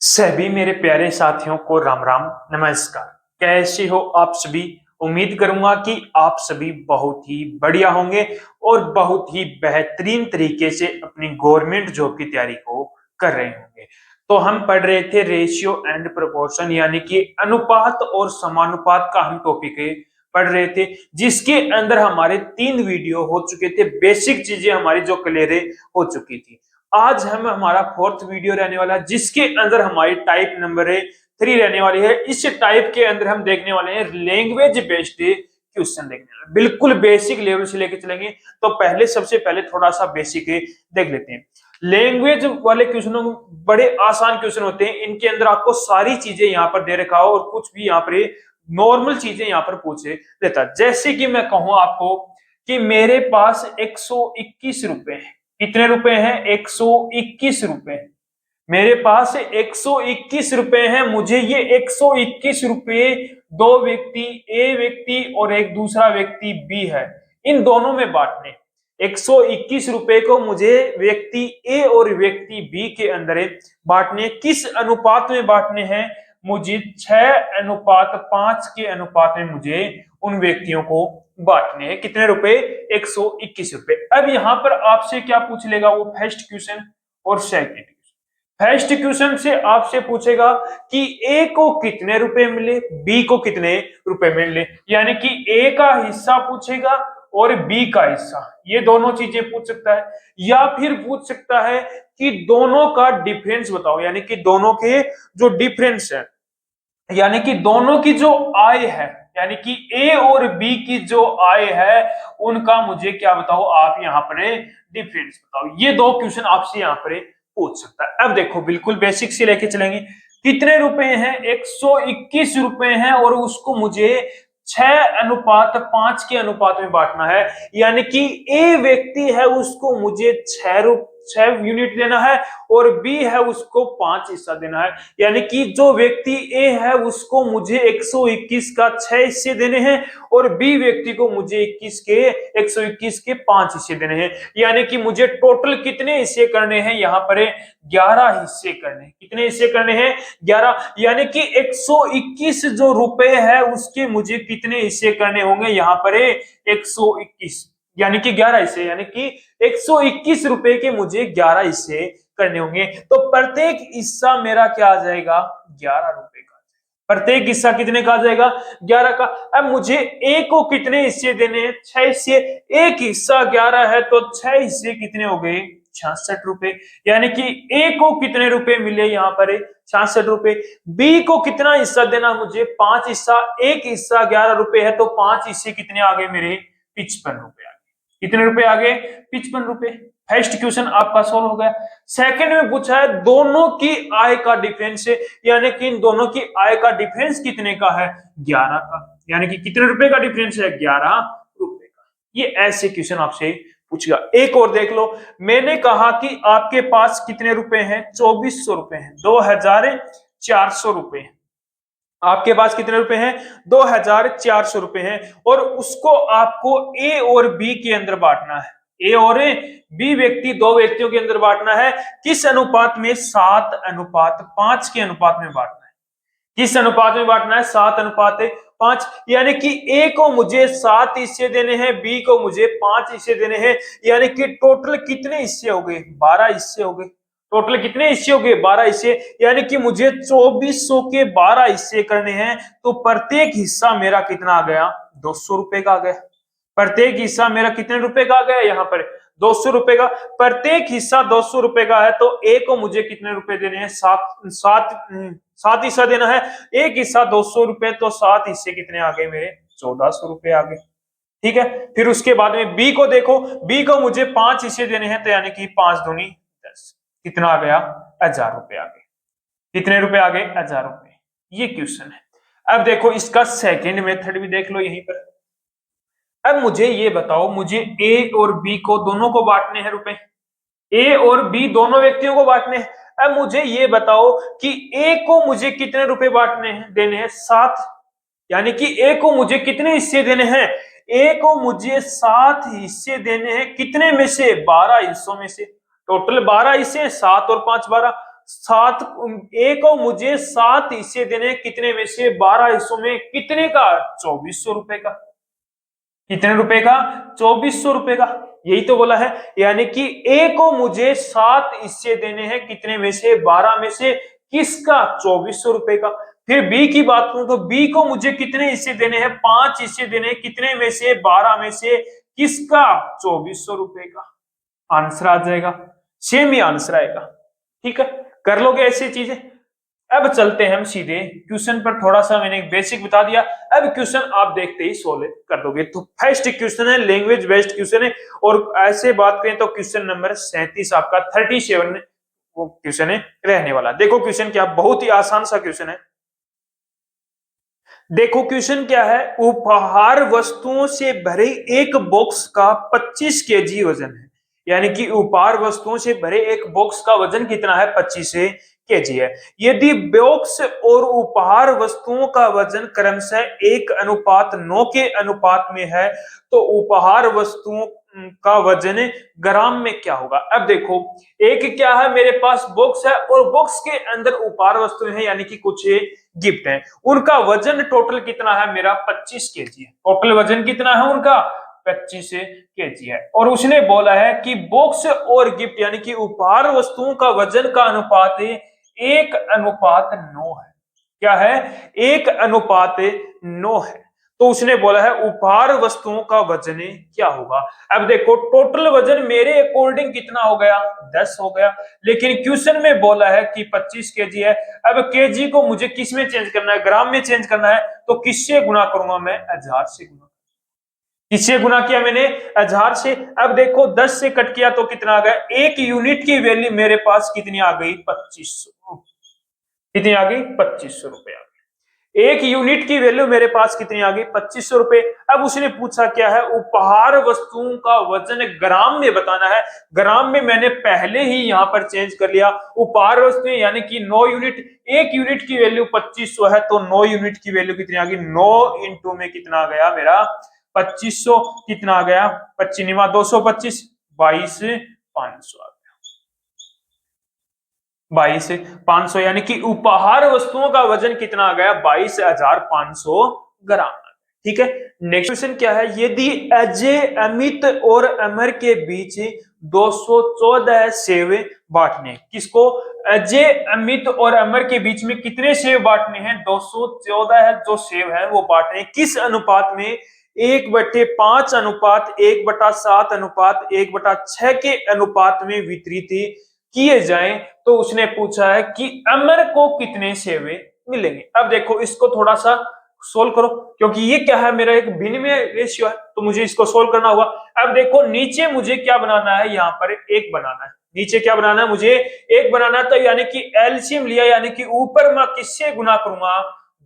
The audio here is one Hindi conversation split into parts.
सभी मेरे प्यारे साथियों को राम राम नमस्कार। कैसे हो आप सभी। उम्मीद करूंगा कि आप सभी बहुत ही बढ़िया होंगे और बहुत ही बेहतरीन तरीके से अपनी गवर्नमेंट जॉब की तैयारी को कर रहे होंगे। तो हम पढ़ रहे थे रेशियो एंड प्रोपोर्शन यानी कि अनुपात और समानुपात का हम टॉपिक पढ़ रहे थे, जिसके अंदर हमारे 3 वीडियो हो चुके थे। बेसिक चीजें हमारी जो क्लियर हो चुकी थी। आज हम हमारा 4th वीडियो रहने वाला है, जिसके अंदर हमारी टाइप नंबर 3 रहने वाली है। इस टाइप के अंदर हम देखने वाले हैं लैंग्वेज बेस्ड क्वेश्चन देखने वाले, बिल्कुल बेसिक लेवल से लेके चलेंगे। तो पहले सबसे पहले थोड़ा सा बेसिक देख लेते हैं। लैंग्वेज वाले क्वेश्चनों बड़े आसान क्वेश्चन होते हैं। इनके अंदर आपको सारी चीजें यहाँ पर दे रखा हो और कुछ भी यहाँ पर नॉर्मल चीजें यहाँ पर पूछे देता। जैसे कि मैं कहूं आपको कि मेरे पास 121 रुपए है। कितने रुपए हैं? 121 रुपए। मेरे पास 121 रुपए हैं। मुझे ये 121 रुपए दो व्यक्ति, ए व्यक्ति और एक दूसरा व्यक्ति बी है, इन दोनों में बांटने। 121 रुपए को मुझे व्यक्ति ए और व्यक्ति बी के अंदर बांटने। किस अनुपात में बांटने हैं? मुझे 6:5 के अनुपात में मुझे उन व्यक्तियों को बांटने हैं। कितने रुपए? 121 रुपए। अब यहां पर आपसे क्या पूछ लेगा वो? फर्स्ट क्वेश्चन और सेकंड। फर्स्ट क्वेश्चन से आपसे पूछेगा कि ए को कितने रुपए मिले, बी को कितने रुपए मिले, यानी कि ए का हिस्सा पूछेगा और बी का हिस्सा। ये दोनों चीजें पूछ सकता है, या फिर पूछ सकता है कि दोनों का डिफरेंस बताओ, यानी कि दोनों के जो डिफरेंस है, यानी कि दोनों की जो आय है, यानी कि ए और बी की जो आय है उनका मुझे क्या बताओ आप यहाँ पर डिफरेंस बताओ। ये दो क्वेश्चन आपसे यहाँ पर पूछ सकता है। अब देखो बिल्कुल बेसिक से लेके चलेंगे। कितने रुपए हैं? 121 रुपए हैं और उसको मुझे 6:5 के अनुपात में बांटना है। यानी कि ए व्यक्ति है उसको मुझे 6 यूनिट देना है और बी है उसको 5 हिस्सा देना है। यानी कि जो व्यक्ति ए है उसको मुझे 121 का 6 हिस्से देने हैं और बी व्यक्ति को मुझे 121 के 5 हिस्से देने हैं। यानी कि मुझे टोटल कितने हिस्से करने हैं? यहाँ पर 11 हिस्से करने हैं। कितने हिस्से करने हैं? 11। यानी कि 121 जो रुपए है उसके मुझे कितने हिस्से करने होंगे? यहाँ पर 121 यानी कि 11 हिस्से, यानी कि 121 रुपए के मुझे 11 हिस्से करने होंगे। तो प्रत्येक हिस्सा मेरा क्या आ जाएगा? 11 रुपए का। प्रत्येक हिस्सा कितने का आ जाएगा? 11 का। अब मुझे ए को कितने हिस्से देने हैं? 6 हिस्से। एक हिस्सा 11 है तो 6 हिस्से कितने हो गए? 66 रुपए। यानी कि ए को कितने रुपए मिले यहाँ पर? 66 रुपए। बी को कितना हिस्सा देना मुझे? 5 हिस्सा। एक हिस्सा 11 रुपए है तो 5 हिस्से कितने आ गए मेरे? 55 रुपए आ गए। कितने रुपए आ गए? 55 रुपए। फर्स्ट क्वेश्चन आपका सॉल्व हो गया। सेकंड में पूछा है दोनों की आय का डिफरेंस है, यानी कि इन दोनों की आय का डिफरेंस कितने का है? 11 का। यानी कि कितने रुपए का डिफरेंस है? 11 रुपए का। ये ऐसे क्वेश्चन आपसे पूछेगा। एक और देख लो। मैंने कहा कि आपके पास कितने रुपए हैं? 2400 रुपए हैं। 2400 रुपए हैं। आपके पास कितने रुपए हैं? 2400 रुपए हैं और उसको आपको ए और बी के अंदर बांटना है। ए और बी व्यक्ति, दो व्यक्तियों के अंदर बांटना है। किस अनुपात में? 7:5 के अनुपात में बांटना है। किस अनुपात में बांटना है? 7:5। यानी कि ए को मुझे 7 हिस्से देने हैं, बी को मुझे 5 हिस्से देने हैं। यानी कि टोटल कितने हिस्से हो गए? 12 हिस्से हो गए। टोटल कितने हिस्से हो गए? 12 हिस्से। यानी कि मुझे 2400 के 12 हिस्से करने हैं। तो प्रत्येक हिस्सा मेरा कितना आ गया? 200 रुपए का आ गया। प्रत्येक हिस्सा मेरा कितने रुपए का आ गया? यहाँ पर 200 रुपए का। प्रत्येक हिस्सा 200 रुपए का है तो ए को मुझे कितने रुपए देने हैं? 7 हिस्सा देना है। एक हिस्सा 200 रुपए तो 7 हिस्से कितने आ गए मेरे? 1400 रुपए आ गए। ठीक है। फिर उसके बाद में बी को देखो। बी को मुझे 5 हिस्से देने हैं तो यानी कि 5 दूनी 10। कितना आ गया? 1000 रुपए आ गए। कितने रुपए आ गए? 1000 रुपए। ये क्वेश्चन है। अब देखो इसका सेकंड मेथड भी देख लो यहीं पर। अब मुझे ये बताओ, मुझे ए और बी को दोनों को बांटने हैं रुपए। ए और बी दोनों व्यक्तियों को बांटने हैं। अब मुझे ये बताओ कि ए को मुझे कितने रुपए बांटने हैं? देने हैं 7। यानी कि ए को मुझे कितने हिस्से देने हैं? ए को मुझे 7 हिस्से देने हैं। कितने में से? 12 हिस्सों में से। टोटल 12 हिस्से, 7 और 5 12। सात, ए को मुझे 7 हिस्से देने, कितने में से? 12 हिस्सों में, कितने का? 2400 रुपए का। कितने रुपए का? 2400 रुपए का। यही तो बोला है, यानी कि ए को मुझे 7 हिस्से देने हैं, कितने में से? 12 में से, किसका? 2400 रुपए का। फिर बी की बात करूं तो बी को मुझे कितने हिस्से देने हैं? 5 हिस्से देने हैं, कितने में से? 12 में से, किसका? 2400 रुपए का। आंसर आ जाएगा, सेम ही आंसर आएगा। ठीक है, कर लोगे ऐसी चीजें। अब चलते हैं हम सीधे क्वेश्चन पर। थोड़ा सा मैंने एक बेसिक बता दिया, अब क्वेश्चन आप देखते ही सोल्व कर दोगे। तो फर्स्ट क्वेश्चन है, लैंग्वेज बेस्ड क्वेश्चन है, और ऐसे बात करें तो क्वेश्चन नंबर 37 आपका 37 वो क्वेश्चन है रहने वाला। देखो क्वेश्चन क्या, बहुत ही आसान सा क्वेश्चन है। देखो क्वेश्चन क्या है, उपहार वस्तुओं से भरे एक बॉक्स का 25 केजी वजन है। यानी कि उपहार वस्तुओं से भरे एक बॉक्स का वजन कितना है? 25 केजी है। यदि बॉक्स और उपहार वस्तुओं का वजन क्रमशः 1:9 के अनुपात में है, तो उपहार वस्तुओं का वजन ग्राम में क्या होगा? अब देखो, एक क्या है, मेरे पास बॉक्स है और बॉक्स के अंदर उपहार वस्तुएं हैं, यानी कि कुछ गिफ्ट है। उनका वजन टोटल कितना है? मेरा 25 केजी है। टोटल वजन कितना है उनका? 25 केजी है। और उसने बोला है कि बॉक्स और गिफ्ट यानी कि उपहार वस्तुओं का वजन का अनुपात 1:9 है। क्या है? 1:9 है। तो उसने बोला है उपहार वस्तुओं का वजन क्या होगा। अब देखो, टोटल वजन मेरे अकॉर्डिंग कितना हो गया? 10 हो गया, लेकिन क्वेश्चन में बोला है कि 25 केजी है। अब केजी को मुझे किस में चेंज करना है? ग्राम में चेंज करना है। तो किससे गुना करूंगा मैं? 1000 से गुना। किससे गुना किया मैंने? 1000 से। अब देखो 10 से कट किया तो कितना आ गया? एक यूनिट की वैल्यू मेरे पास कितनी आ गई? 2500। कितनी आ गई? 2500 रुपए आ गई। एक यूनिट की वैल्यू मेरे पास कितनी आ गई? 2500 रुपए। अब उसने पूछा क्या है? उपहार वस्तुओं का वजन ग्राम में बताना है। ग्राम में मैंने पहले ही यहां पर चेंज कर लिया। उपहार वस्तुएं यानी कि 9 यूनिट, एक यूनिट की वैल्यू 2500 है, तो 9 यूनिट की वैल्यू कितनी आ गई? 9 इंटू में कितना आ गया मेरा? 2500। कितना आ गया? 25 225, 22,500 आ गया। 22,500, यानी कि उपहार वस्तुओं का वजन कितना आ गया? 22,500 ग्राम। ठीक है, नेक्स्ट क्वेश्चन क्या है? यदि अजय, अमित और अमर के बीच 214 सेव बांटने, किसको? अजय, अमित और अमर के बीच में कितने सेव बांटने हैं? 214 है जो सेव है वो बांटने, किस अनुपात में? 1/5 अनुपात 1/7 अनुपात 1/6 के अनुपात में वितरित किए जाएं। तो उसने पूछा है कि अमर को कितने सेवे मिलेंगे। अब देखो, इसको थोड़ा सा सोल्व करो, क्योंकि ये क्या है, मेरा एक विनिमय रेशियो है, तो मुझे इसको सोल्व करना होगा। अब देखो, नीचे मुझे क्या बनाना है? यहाँ पर एक बनाना है। नीचे क्या बनाना है? मुझे एक बनाना है। तो यानी कि एलसीएम लिया, यानी कि ऊपर मैं किससे गुना करूंगा?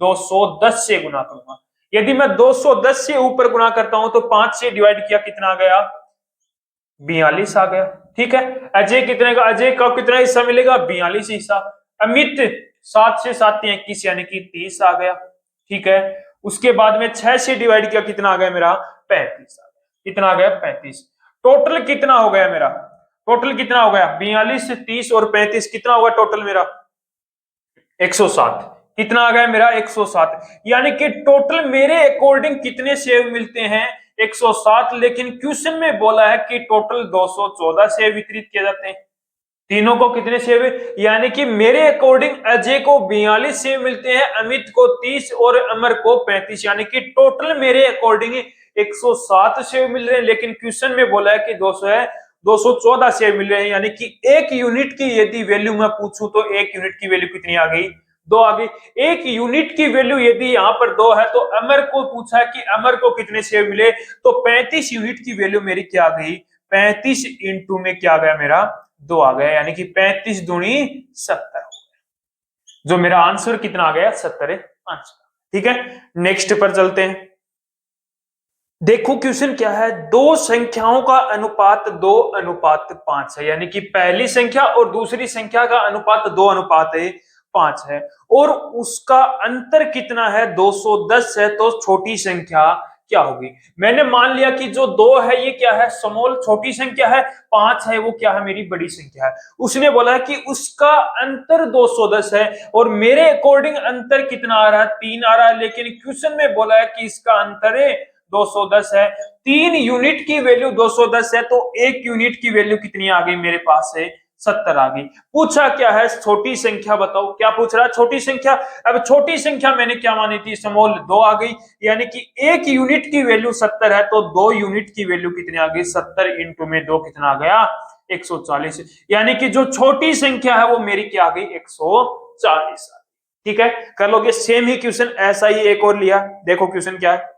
210 से गुना करूंगा। यदि मैं 210 से ऊपर गुना करता हूं तो 5 से डिवाइड किया, कितना आ गया? 42 आ गया। ठीक है, अजय कितने का? अजय का कितना हिस्सा मिलेगा? 42 हिस्सा। अमित 7 से 7 21, यानी कि 30 आ गया। ठीक है, उसके बाद में 6 से डिवाइड किया, कितना आ गया मेरा? 35 आ गया। कितना आ गया? 35। टोटल कितना हो गया मेरा? टोटल कितना हो गया? 42, 30 और 35, कितना होगा टोटल मेरा? 107। कितना आ गया मेरा? 107। यानी कि टोटल मेरे अकॉर्डिंग कितने सेव मिलते हैं? 107। लेकिन क्वेश्चन में बोला है कि टोटल 214 सेव वितरित किए जाते हैं। तीनों को कितने सेव? यानी कि मेरे अकॉर्डिंग अजय को 42 सेव मिलते हैं, अमित को 30 और अमर को 35, यानी कि टोटल मेरे अकॉर्डिंग 107 सेव मिल रहे हैं। लेकिन क्वेश्चन में बोला है कि 214 सेव मिल रहे हैं, यानी कि एक यूनिट की यदि वैल्यू मैं पूछूं तो एक यूनिट की वैल्यू कितनी आ गई? 2 आ गई। एक यूनिट की वैल्यू यदि यहाँ पर 2 है, तो अमर को पूछा है कि अमर को कितने सेव मिले, तो 35 यूनिट की वैल्यू मेरी क्या आ गई? 35 इंटू में क्या आ गया मेरा? 2 आ गया, यानी कि 35 दूनी 70 हो गया। जो मेरा आंसर कितना आ गया? 70 आंसर। ठीक है, नेक्स्ट पर चलते हैं। देखो क्वेश्चन क्या है? दो संख्याओं का अनुपात 2:5 है, यानी कि पहली संख्या और दूसरी संख्या का अनुपात 2:5 है, और उसका अंतर कितना है? 210 है। तो छोटी संख्या क्या होगी। मैंने मान लिया कि जो 2 है ये क्या है, स्मॉल छोटी संख्या है, 5 है वो क्या है, मेरी बड़ी संख्या है। उसने बोला है कि उसका अंतर 210 है और मेरे अकॉर्डिंग अंतर कितना आ रहा है, 3 आ रहा है, लेकिन क्वेश्चन में बोला है कि इसका अंतर है 210 है। 3 यूनिट की वैल्यू 210 है, तो 1 यूनिट की वैल्यू कितनी आ गई मेरे पास है, 70 आ गई। पूछा क्या है, छोटी संख्या बताओ, क्या पूछ रहा है, छोटी संख्या। अब छोटी संख्या मैंने क्या मानी थी, स्मॉल 2 आ गई, यानी कि 1 यूनिट की वैल्यू 70 है, तो 2 यूनिट की वैल्यू कितनी आ गई, 70 इंटू में 2 कितना आ गया, 140। यानी कि जो छोटी संख्या है वो मेरी क्या आ गई, 140। ठीक है, कर लोगे। सेम ही क्वेश्चन ऐसा ही एक और लिया, देखो क्वेश्चन क्या है।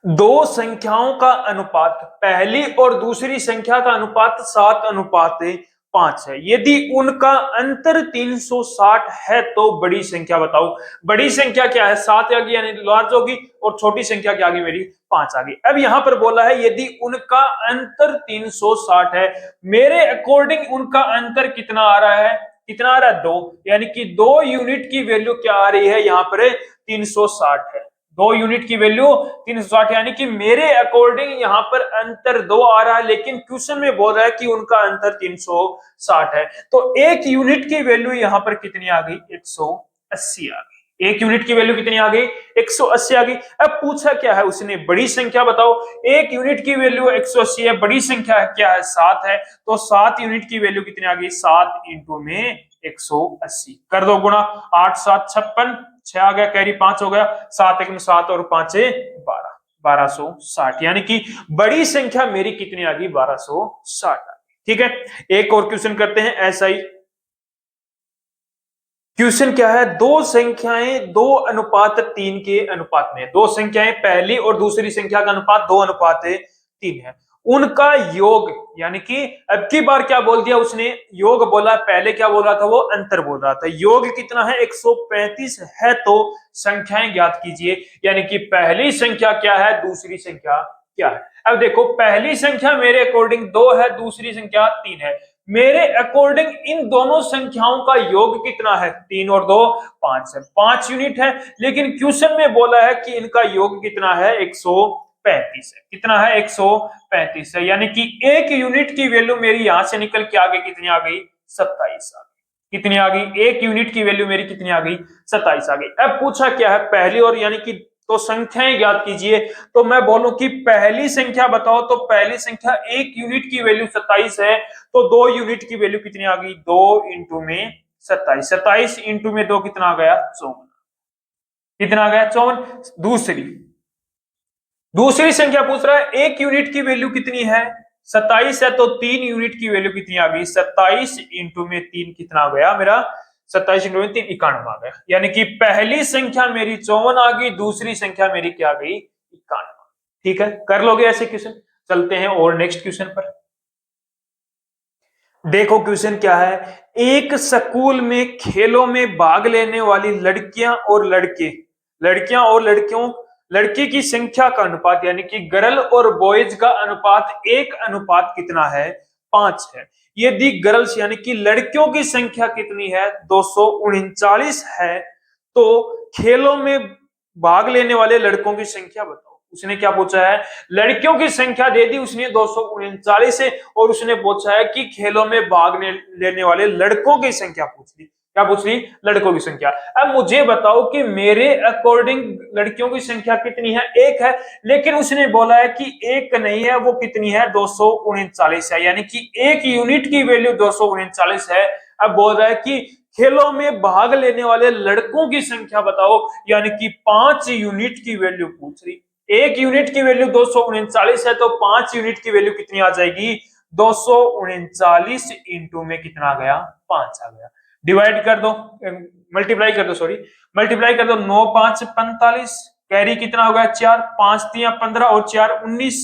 दो संख्याओं का अनुपात, पहली और दूसरी संख्या का अनुपात 7:5 है। यदि उनका अंतर 360 है तो बड़ी संख्या बताओ। बड़ी संख्या क्या है, 7 आ गई यानी लार्ज होगी, और छोटी संख्या क्या आ गई मेरी, 5 आ गई। अब यहां पर बोला है यदि उनका अंतर 360 है, मेरे अकॉर्डिंग उनका अंतर कितना आ रहा है, कितना आ रहा है, 2, यानी कि 2 यूनिट की वैल्यू क्या आ रही है यहां पर, 360 है। 2 यूनिट की वैल्यू 360, यानी कि मेरे अकॉर्डिंग यहां पर अंतर 2 आ रहा है, लेकिन क्वेश्चन में बोल रहा है कि उनका अंतर 360 है, तो 1 यूनिट की वैल्यू यहां पर कितनी आ गई, 180 आ गई। 1 यूनिट की वैल्यू कितनी आ गई, 180 आ गई। अब पूछा क्या है उसने, बड़ी संख्या बताओ। 1 यूनिट की वैल्यू 180 है, बड़ी संख्या क्या है, 7 है, तो 7 यूनिट की वैल्यू कितनी आ गई, 7 इंटू में 180, कर दो गुणा, 8 7 56, 6 आ गया, कैरी 5 हो गया, 7 1 में 7 और 5 12, 1260, यानी कि बड़ी संख्या मेरी कितनी आ गई, 1260 आ गई। ठीक है, एक और क्वेश्चन करते हैं ऐसा ही। क्वेश्चन क्या है, दो संख्याएं 2:3 के अनुपात में, दो संख्याएं पहली और दूसरी संख्या का अनुपात 2:3 है, उनका योग, यानी कि अब की बार क्या बोल दिया उसने, योग बोला, पहले क्या बोल रहा था वो, अंतर बोल रहा था। योग कितना है, 135 है, तो संख्याएं ज्ञात कीजिए, यानी कि पहली संख्या क्या है, दूसरी संख्या क्या है। अब देखो पहली संख्या मेरे अकॉर्डिंग 2 है, दूसरी संख्या 3 है, मेरे अकॉर्डिंग इन दोनों संख्याओं का योग कितना है, 3 और 2 5 है, 5 यूनिट है, लेकिन क्वेश्चन में बोला है कि इनका योग कितना है, 135 है। कितना है, 135 है, यानी कि 1 यूनिट की वैल्यू मेरी यहां से निकल के आ गई, कितनी आ गई, 27 आ गई। कितनी आ गई, 1 यूनिट की वैल्यू मेरी कितनी आ गई, 27 आ गई। अब पूछा क्या है, पहली और, यानी कि तो संख्याएं ज्ञात कीजिए, तो मैं बोलूं कि पहली संख्या बताओ, तो पहली संख्या 1 यूनिट की वैल्यू 27 है, तो 2 यूनिट की वैल्यू कितनी आ गई, 2 इंटू में 27, 27 इंटू में 2 कितना आ गया, 54, कितना आ गया, 54। दूसरी दूसरी संख्या पूछ रहा है 1 यूनिट की वैल्यू कितनी है, 27 है, तो 3 यूनिट की वैल्यू कितनी आ गई, 27 इंटू में 3 कितना आ गया मेरा, 27 इंटू में 3 91 आ गया, यानी कि पहली संख्या मेरी 54 आ गई, दूसरी संख्या मेरी क्या आ गई, 91। ठीक है, कर लोगे ऐसे क्वेश्चन। चलते हैं और नेक्स्ट क्वेश्चन पर। देखो क्वेश्चन क्या है, एक स्कूल में खेलों में भाग लेने वाली लड़कियां और लड़के, लड़कियां और लड़कियों, लड़के की संख्या का अनुपात, यानी कि गर्ल और बॉयज का अनुपात, एक अनुपात कितना है, 5 है। यदि गर्ल्स यानी कि लड़कियों की संख्या कितनी है, 239 है, तो खेलों में भाग लेने वाले लड़कों की संख्या बताओ। उसने क्या पूछा है, लड़कियों की संख्या दे दी उसने 239 है, और उसने पूछा है कि खेलों में भाग लेने वाले लड़कों की संख्या पूछ ली। क्या पूछ ली, लड़कों की संख्या। अब मुझे बताओ कि मेरे अकॉर्डिंग लड़कियों की संख्या कितनी है, 1 है, लेकिन उसने बोला है कि 1 नहीं है, वो कितनी है, 239 है, यानी कि 1 यूनिट की वैल्यू 239 है। अब बोल रहा है कि खेलों में भाग लेने वाले लड़कों की संख्या बताओ, यानी कि 5 यूनिट की वैल्यू पूछ रही। 1 यूनिट की वैल्यू 239 है, तो 5 यूनिट की वैल्यू कितनी आ जाएगी, 239 इंटू में कितना आ गया, 5 आ गया। डिवाइड कर दो, मल्टीप्लाई कर दो, सॉरी मल्टीप्लाई कर दो, 9 5 45, कैरी कितना हो गया, 4, 5 3 15 और 4 19,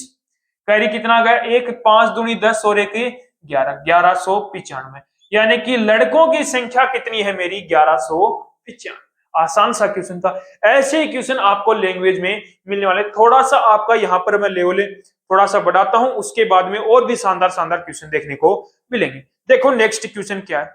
कैरी कितना आ गया, 1 5 दूनी 10 और 1 11, 1195, यानी कि लड़कों की संख्या कितनी है मेरी, 1195। आसान सा क्वेश्चन था। ऐसे ही क्वेश्चन आपको लैंग्वेज में मिलने वाले, थोड़ा सा आपका यहाँ पर मैं लेवल थोड़ा सा बढ़ाता हूं, उसके बाद में और भी शानदार शानदार क्वेश्चन देखने को मिलेंगे। देखो नेक्स्ट क्वेश्चन क्या है,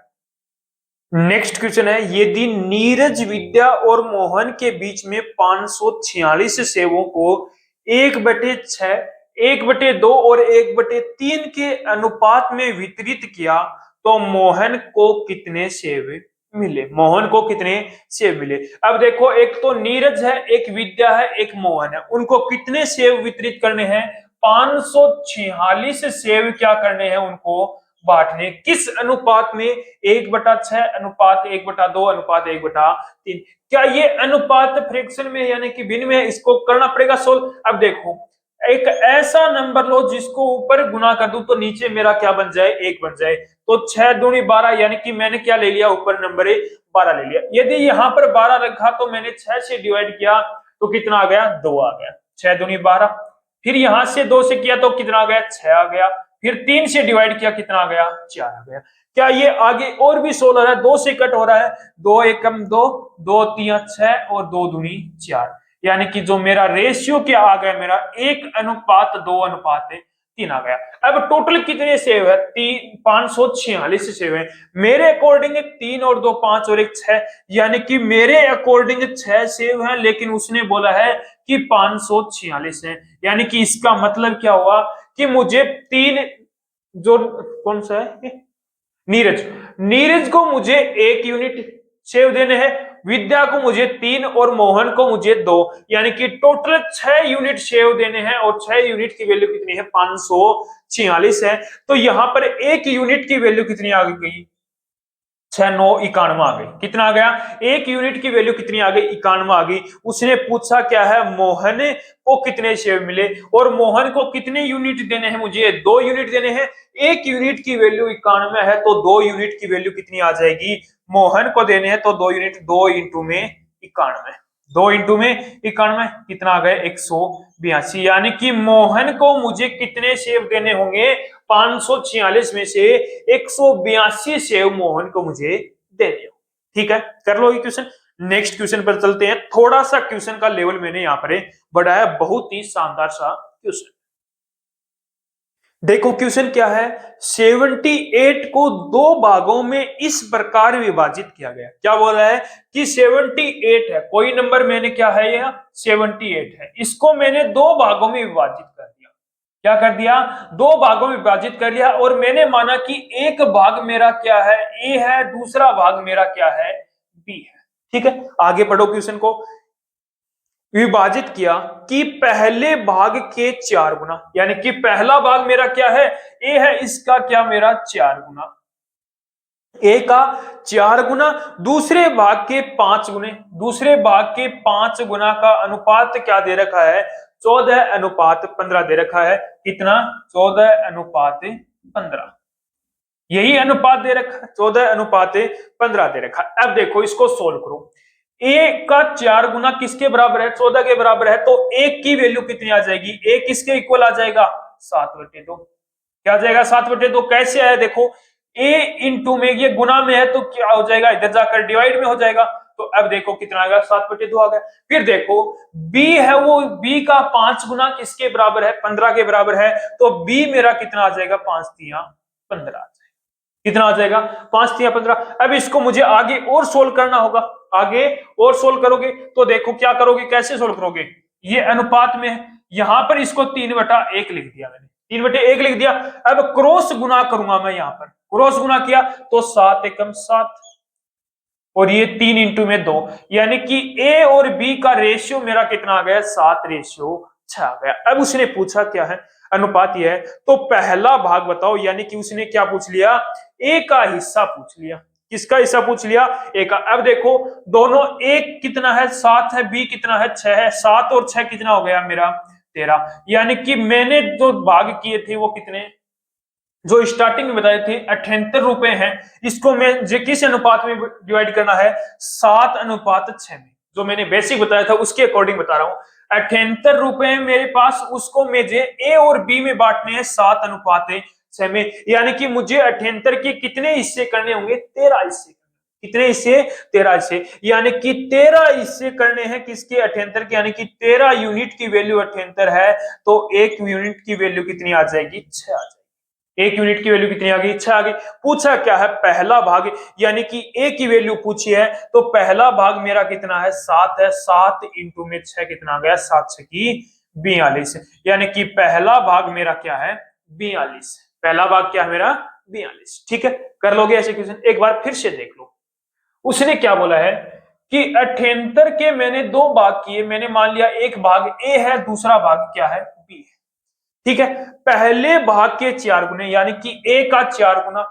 नेक्स्ट क्वेश्चन है, यदि नीरज, विद्या और मोहन के बीच में 546 सेवों को 1/6, 1/2 और 1/3 के अनुपात में वितरित किया तो मोहन को कितने सेव मिले? मोहन को कितने सेव मिले? अब देखो, एक तो नीरज है, एक विद्या है, एक मोहन है, उनको कितने सेव वितरित करने हैं? 546 सेव क्या करने हैं उनको? बांटने। किस अनुपात में? 1/6 अनुपात 1/2 अनुपात 1/3। क्या ये अनुपात फ्रैक्शन में यानी कि भिन्न में है? इसको करना पड़ेगा सोल्व। अब देखो, एक ऐसा नंबर लो जिसको ऊपर गुना कर दूं तो नीचे मेरा क्या बन जाए? 1 बन जाए। तो 6 दूनी 12, यानी कि मैंने क्या ले लिया? ऊपर नंबर 12 ले लिया। यदि यहाँ पर 12 रखा तो मैंने 6 से डिवाइड किया तो कितना आ गया? 2 आ गया। 6 दूनी 12। फिर यहां से 2 से किया तो कितना आ गया? 6 आ गया। फिर 3 से डिवाइड किया, कितना आ गया? 4 आ गया। क्या ये आगे और भी 16 है? 2 से कट हो रहा है। 2 एकम 2, 2 3 6 और 2 दूनी 4, यानी कि जो मेरा रेशियो क्या आ गया? मेरा 1:2:3 आ गया। अब टोटल कितने सेव है? 546 सेव है। मेरे अकॉर्डिंग 3 और 2 5 और 1 6, यानी कि मेरे अकॉर्डिंग 6 सेव है, लेकिन उसने बोला है कि 546 है। यानी कि इसका मतलब क्या हुआ कि मुझे 3, जो कौन सा है? नीरज, नीरज को मुझे 1 यूनिट सेव देने हैं, विद्या को मुझे 3 और मोहन को मुझे 2, यानी कि टोटल 6 यूनिट सेव देने हैं। और 6 यूनिट की वैल्यू कितनी है? 546 है। तो यहां पर 1 यूनिट की वैल्यू कितनी आ गई? 6 9 91 आ गई। कितना आ गया? 1 यूनिट की वैल्यू कितनी आ गई? 91 आ गई। उसने पूछा क्या है? मोहन को कितने शेयर मिले, और मोहन को कितने यूनिट देने हैं? मुझे 2 यूनिट देने हैं। 1 यूनिट की वैल्यू 91 है, तो 2 यूनिट की वैल्यू कितनी आ जाएगी? मोहन को देने हैं तो 2 यूनिट, 2 इंटू में 91, 2 इंटू में 91 कितना आ गया? 182। यानी कि मोहन को मुझे कितने सेव देने होंगे? 546 में से 182 सेव मोहन को मुझे देने हो। ठीक है, कर लो ये क्वेश्चन। नेक्स्ट क्वेश्चन पर चलते हैं। थोड़ा सा क्वेश्चन का लेवल मैंने यहाँ पर बढ़ाया, बहुत ही शानदार सा क्वेश्चन। देखो क्वेश्चन क्या है? 78 को 2 भागों में इस प्रकार विभाजित किया गया। क्या बोला है? कि 78 है, कोई नंबर मैंने क्या है? यह 78 है, इसको मैंने 2 भागों में विभाजित कर दिया। क्या कर दिया? 2 भागों में विभाजित कर लिया, और मैंने माना कि एक भाग मेरा क्या है? ए है, दूसरा भाग मेरा क्या है? बी है। ठीक है, आगे पढ़ो क्वेश्चन को। विभाजित किया कि पहले भाग के 4 गुना, यानी कि पहला भाग मेरा क्या है? ए है, इसका क्या? मेरा 4 गुना। ए का 4 गुना, दूसरे भाग के 5 गुने, दूसरे भाग के 5 गुना का अनुपात क्या दे रखा है? 14:15 दे रखा है। कितना? 14:15। यही अनुपात दे रखा है, 14:15 दे रखा है। अब देखो, इसको सोल्व करो। ए का 4 गुना किसके बराबर है? 14 के बराबर है, तो एक की वैल्यू कितनी आ जाएगी? ए किसके इक्वल आ जाएगा? 7/2। क्या आ जाएगा? 7/2। कैसे आया? देखो, ए इंटू में, ये गुना में है तो क्या हो जाएगा? इधर जाकर डिवाइड में हो जाएगा। तो अब देखो कितना आएगा? 7/2 आ गया। फिर देखो, बी है, वो बी का 5 गुना किसके बराबर है? 15 के बराबर है, तो बी मेरा कितना आ जाएगा? 5×3=15। कितना आ जाएगा? 5×3=15। अब इसको मुझे आगे और सोल्व करना होगा। आगे और सोल्व करोगे तो देखो क्या करोगे, कैसे सोल्व करोगे? ये अनुपात में है, यहां पर इसको 3/1 लिख दिया मैंने, 3/1 लिख दिया। अब क्रॉस गुना करूंगा मैं, यहां पर क्रॉस गुना किया तो 7 एकम 7, और ये 3 इंटू में 2, यानी कि ए और बी का रेशियो मेरा कितना आ गया? 7:6 आ गया। अब उसने पूछा क्या है? अनुपात ये है, तो पहला भाग बताओ, यानी कि उसने क्या पूछ लिया? ए का हिस्सा पूछ लिया। किसका हिस्सा पूछ लिया? ए का। अब देखो, दोनों, एक कितना है? 7 है, बी कितना है? 6 है। 7 और 6 कितना हो गया मेरा? 13। यानी कि मैंने जो भाग किए थे वो कितने, जो स्टार्टिंग में बताए थे 78 रुपए हैं, इसको मैं किस अनुपात में डिवाइड करना है? 7:6 में। जो मैंने बेसिक बताया था उसके अकॉर्डिंग बता रहा हूं। 78 रुपए मेरे पास, उसको मुझे ए और बी में बांटने हैं 7:6 में, यानी कि मुझे 78 के कितने हिस्से करने होंगे? 13 हिस्से। कितने हिस्से? 13 हिस्से, यानी कि 13 हिस्से करने हैं किसके? 78 के, यानी कि 13 यूनिट की वैल्यू 78 है, तो 1 यूनिट की वैल्यू कितनी आ जाएगी? 6 आ जाएगी। एक यूनिट की वैल्यू कितनी आ गई, 6 आ गई। पूछा क्या है, पहला भाग, यानी कि ए की वैल्यू पूछी है, तो पहला भाग मेरा कितना है, 7 है। 7 इंटू में 6 कितना आ गया, 7 6 की 42, यानी कि पहला भाग मेरा क्या है, 42। पहला भाग क्या है मेरा, 42। ठीक है, कर लोगे ऐसे क्वेश्चन, एक बार फिर से देख लो। उसने क्या बोला है कि 78 के मैंने 2 भाग किए, मैंने मान लिया एक भाग ए है, दूसरा भाग क्या है, बी है। ठीक है, पहले भाग के 4 गुने, यानी कि ए का 4 गुना,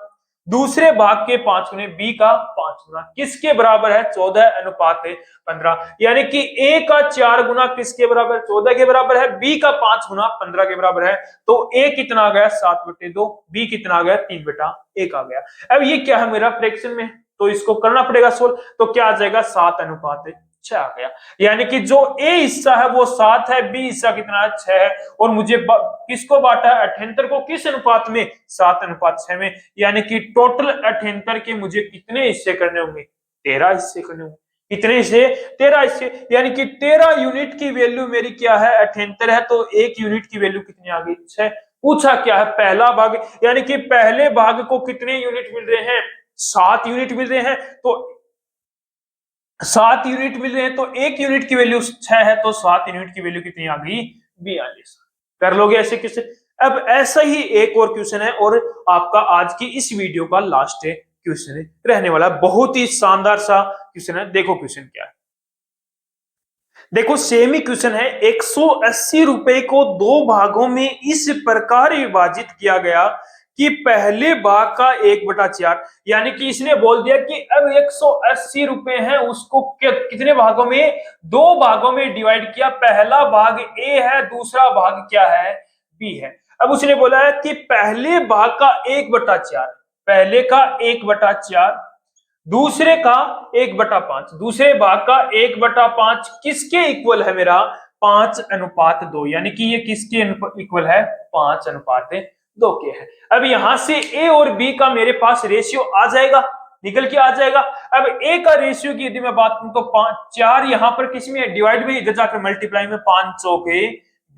दूसरे भाग के 5 गुने, बी का 5 गुना, किसके बराबर है, 14:15। यानी कि ए का 4 गुना किसके बराबर, 14 के बराबर है, बी का 5 गुना 15 के बराबर है। तो ए कितना आ गया, 7/2, बी कितना आ गया, 3/1 आ गया। अब ये क्या है मेरा फ्रैक्शन में, तो इसको करना पड़ेगा सोल्व। तो क्या आ जाएगा, 7:6 आ गया। यानी कि जो ए हिस्सा है वो 7 है, बी हिस्सा कितना है, 6 है। और मुझे किसको बांटा है, 78 को, किस अनुपात में, 7:6 में। यानी कि टोटल 78 के मुझे कितने हिस्से करने होंगे, 13 हिस्से करने होंगे। कितने हिस्से, 13 हिस्से। यानी कि 13 यूनिट की वैल्यू मेरी क्या है, 78 है, तो 1 यूनिट की वैल्यू कितनी आ गई, 6। पूछा क्या है, पहला भाग, यानी कि पहले भाग को कितने यूनिट मिल रहे हैं, 7 यूनिट मिल रहे हैं। तो 7 यूनिट मिल रहे हैं, तो 1 यूनिट की वैल्यू 6 है, तो 7 यूनिट की वैल्यू कितनी आ गई, 42। कर लोगे ऐसे क्वेश्चन। अब ऐसा ही एक और क्वेश्चन है, और आपका आज की इस वीडियो का लास्ट क्वेश्चन रहने वाला, बहुत ही शानदार सा क्वेश्चन है। देखो क्वेश्चन क्या है, देखो सेम ही क्वेश्चन है। 180 रुपए को 2 भागों में इस प्रकार विभाजित किया गया कि पहले भाग का 1/4, यानी कि इसने बोल दिया कि अब 180 रुपए हैं, उसको कितने भागों में, 2 भागों में डिवाइड किया। पहला भाग ए है, दूसरा भाग क्या है, बी है। अब उसने बोला है कि पहले भाग का 1/4, पहले का 1/4, दूसरे का 1/5, दूसरे भाग का 1/5 किसके इक्वल है मेरा, 5:2। यानी कि ये किसके इक्वल है, 5:2 के है। अब यहां से ए और बी का मेरे पास रेशियो आ जाएगा, निकल के आ जाएगा। अब ए का रेशियो की यदि मैं बात करूं तो 4 यहां पर किस में डिवाइड में, इधर जाकर मल्टीप्लाई में, 5 चौके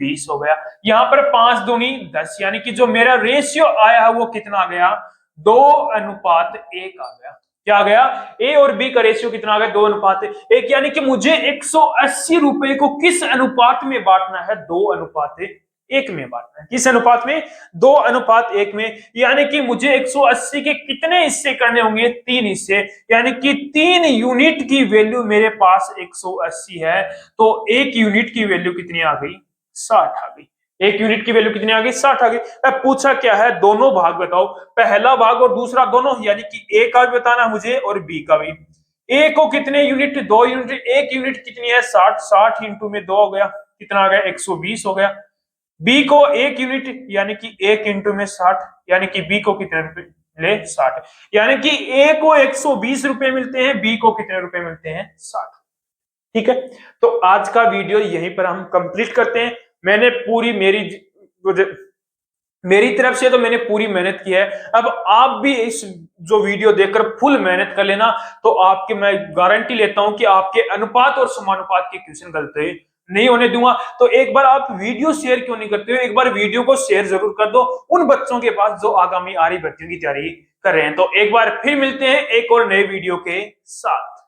20 हो गया। यहां पर 5 दूनी 10, यानी कि जो मेरा रेशियो आया है वो कितना आ गया, 2:1 आ गया। क्या आ गया, ए और बी का रेशियो कितना आ गया, 2:1। यानी कि मुझे 180 रुपए को किस अनुपात में बांटना है, 2:1 में बांटना है। किस अनुपात में, 2:1 में। यानी कि मुझे 180 के कितने हिस्से करने होंगे, 3 हिस्से। यानी कि 3 यूनिट की वैल्यू मेरे पास 180 है, तो 1 यूनिट की वैल्यू कितनी आ गई, 60 आ गई। 1 यूनिट की वैल्यू कितनी आ गई, 60 आ गई। अब पूछा क्या है, दोनों भाग बताओ, पहला भाग और दूसरा दोनों, यानी कि ए का भी बताना है मुझे और बी का भी। ए को कितने यूनिट, 2 यूनिट, 1 यूनिट कितनी है, 60, 60 इंटू में 2 हो गया, कितना आ गया, 120 हो गया। बी को 1 यूनिट, यानी कि 1 इंटू में 60, यानी कि बी को कितने रुपए मिले, 60। यानी कि ए को 120 रुपए मिलते हैं, बी को कितने रुपए मिलते हैं, 60। ठीक है, तो आज का वीडियो यहीं पर हम कंप्लीट करते हैं। मैंने पूरी मेरी तरफ से तो मैंने पूरी मेहनत की है। अब आप भी इस जो वीडियो देखकर फुल मेहनत कर लेना, तो आपके मैं गारंटी लेता हूं कि आपके अनुपात और समानुपात के क्वेश्चन गलत नहीं होने दूंगा। तो एक बार आप वीडियो शेयर क्यों नहीं करते हो, एक बार वीडियो को शेयर जरूर कर दो उन बच्चों के पास जो आगामी आर्मी भर्तियों की तैयारी कर रहे हैं। तो एक बार फिर मिलते हैं एक और नए वीडियो के साथ।